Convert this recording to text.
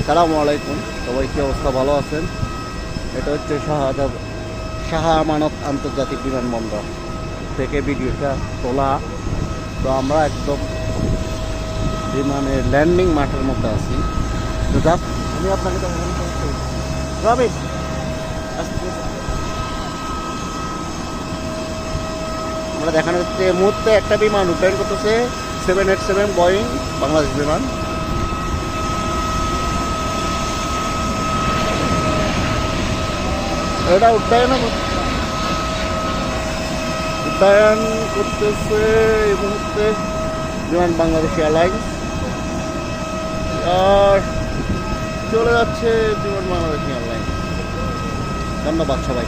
আসসালামু আলাইকুম, সবাই কি অবস্থা? ভালো আছেন? এটা হচ্ছে শাহ আমানত আন্তর্জাতিক বিমানবন্দর থেকে ভিডিওটা তোলা। তো আমরা একদম বিমানের ল্যান্ডিং মাঠের মধ্যে আছি। তো জাস্ট আমি আপনাকে রবিন আমরা দেখানো হচ্ছে এই মুহূর্তে একটা বিমান উড্ডয়ন করতেছে, 787 বোয়িং বাংলাদেশ বিমান। এটা উড্ডয়ন করতেছে এই মুহূর্তে বিমান বাংলাদেশ এয়ারলাইন্স, আর চলে যাচ্ছে বিমান বাংলাদেশ এয়ারলাইন্স। ধন্যবাদ সবাই।